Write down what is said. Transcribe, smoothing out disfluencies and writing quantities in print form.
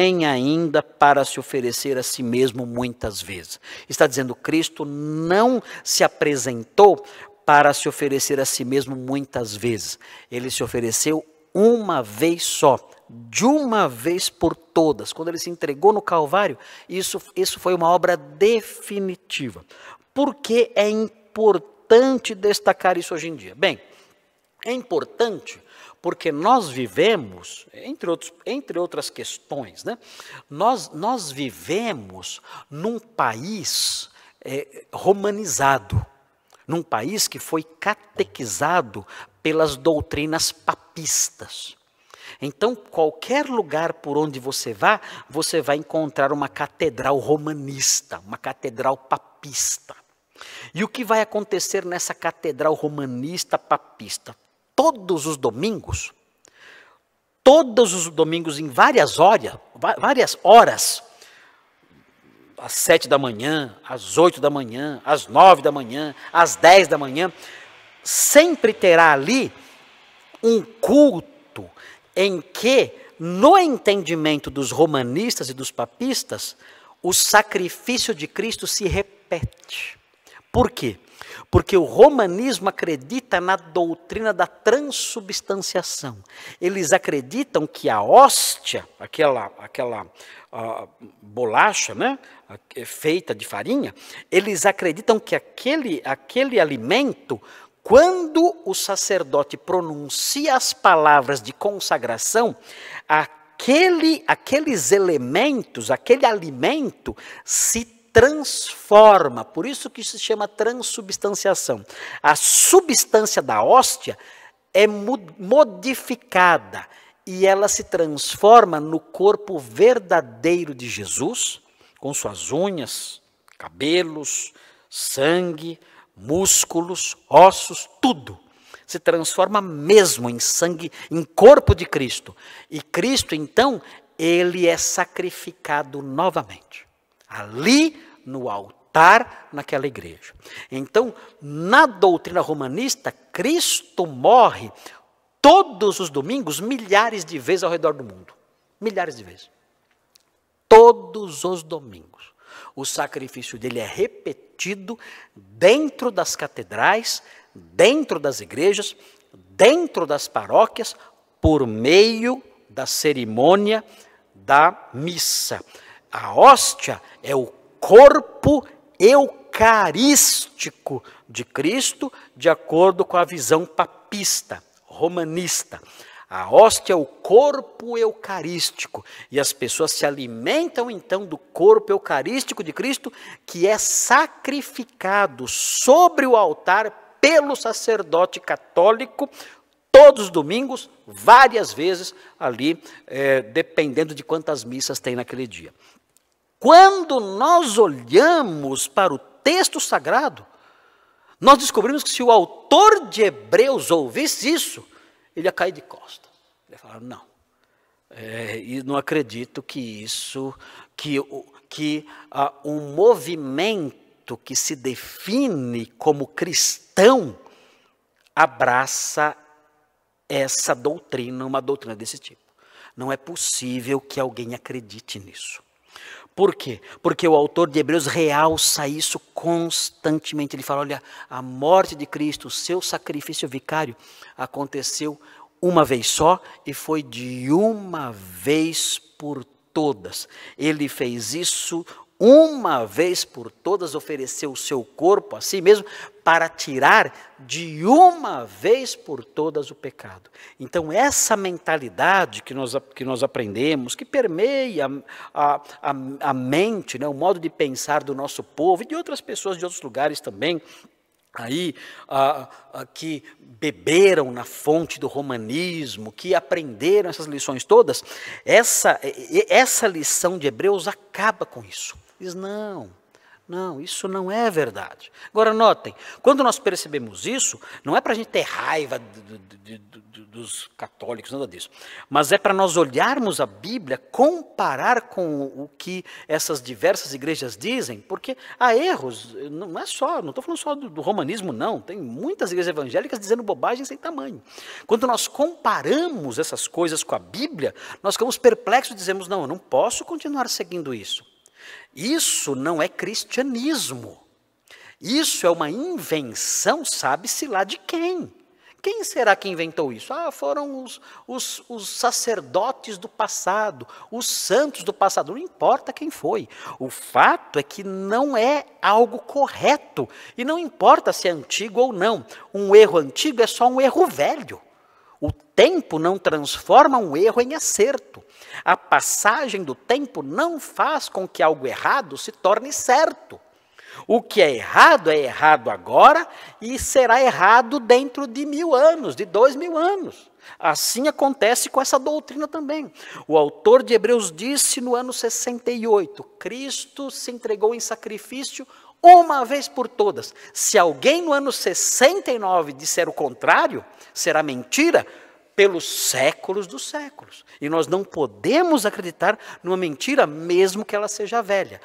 vem ainda para se oferecer a si mesmo muitas vezes. Está dizendo, Cristo não se apresentou para se oferecer a si mesmo muitas vezes. Ele se ofereceu uma vez só, de uma vez por todas. Quando ele se entregou no Calvário, isso foi uma obra definitiva. Por que é importante destacar isso hoje em dia? Bem, é importante porque nós vivemos, entre outras questões, né? Nós vivemos num país romanizado, num país que foi catequizado pelas doutrinas papistas. Então, qualquer lugar por onde você vai encontrar uma catedral romanista, uma catedral papista. E o que vai acontecer nessa catedral romanista papista? Todos os domingos, em várias horas, às 7 da manhã, às 8 da manhã, às 9 da manhã, às 10 da manhã, sempre terá ali um culto em que, no entendimento dos romanistas e dos papistas, o sacrifício de Cristo se repete. Por quê? Porque o romanismo acredita na doutrina da transubstanciação. Eles acreditam que a hóstia, aquela bolacha, né, feita de farinha, eles acreditam que aquele alimento, quando o sacerdote pronuncia as palavras de consagração, aqueles elementos, aquele alimento se transforma, por isso que se chama transubstanciação. A substância da hóstia é modificada e ela se transforma no corpo verdadeiro de Jesus, com suas unhas, cabelos, sangue, músculos, ossos, tudo. Se transforma mesmo em sangue, em corpo de Cristo. E Cristo, então, ele é sacrificado novamente. Ali no altar, naquela igreja. Então, na doutrina romanista, Cristo morre todos os domingos, milhares de vezes ao redor do mundo. Milhares de vezes. Todos os domingos. O sacrifício dele é repetido dentro das catedrais, dentro das igrejas, dentro das paróquias, por meio da cerimônia da missa. A hóstia é o corpo eucarístico de Cristo, de acordo com a visão papista, romanista. A hóstia é o corpo eucarístico, e as pessoas se alimentam então do corpo eucarístico de Cristo, que é sacrificado sobre o altar pelo sacerdote católico, todos os domingos, várias vezes ali, dependendo de quantas missas tem naquele dia. Quando nós olhamos para o texto sagrado, nós descobrimos que se o autor de Hebreus ouvisse isso, ele ia cair de costas. Ele ia falar, não, e não acredito que um movimento que se define como cristão abraça essa doutrina, uma doutrina desse tipo. Não é possível que alguém acredite nisso. Por quê? Porque o autor de Hebreus realça isso constantemente. Ele fala, olha, a morte de Cristo, o seu sacrifício vicário, aconteceu uma vez só e foi de uma vez por todas. Ele fez isso uma vez por todas, ofereceu o seu corpo a si mesmo para tirar de uma vez por todas o pecado. Então essa mentalidade que nós aprendemos, que permeia a mente, né, o modo de pensar do nosso povo e de outras pessoas de outros lugares também, aí que beberam na fonte do romanismo, que aprenderam essas lições todas, essa lição de Hebreus acaba com isso. Diz, não, Não, isso não é verdade. Agora notem, quando nós percebemos isso, não é para a gente ter raiva dos católicos, nada disso. Mas é para nós olharmos a Bíblia, comparar com o que essas diversas igrejas dizem, porque há erros, não estou falando só do romanismo, não. Tem muitas igrejas evangélicas dizendo bobagem sem tamanho. Quando nós comparamos essas coisas com a Bíblia, nós ficamos perplexos e dizemos, não, eu não posso continuar seguindo isso. Isso não é cristianismo. Isso é uma invenção, sabe-se lá de quem. Quem será que inventou isso? Foram os sacerdotes do passado, os santos do passado. Não importa quem foi. O fato é que não é algo correto. E não importa se é antigo ou não. Um erro antigo é só um erro velho. O tempo não transforma um erro em acerto. A passagem do tempo não faz com que algo errado se torne certo. O que é errado agora e será errado dentro de 1000 anos, de 2000 anos. Assim acontece com essa doutrina também. O autor de Hebreus disse no ano 68, Cristo se entregou em sacrifício uma vez por todas. Se alguém no ano 69 disser o contrário, será mentira pelos séculos dos séculos. E nós não podemos acreditar numa mentira, mesmo que ela seja velha.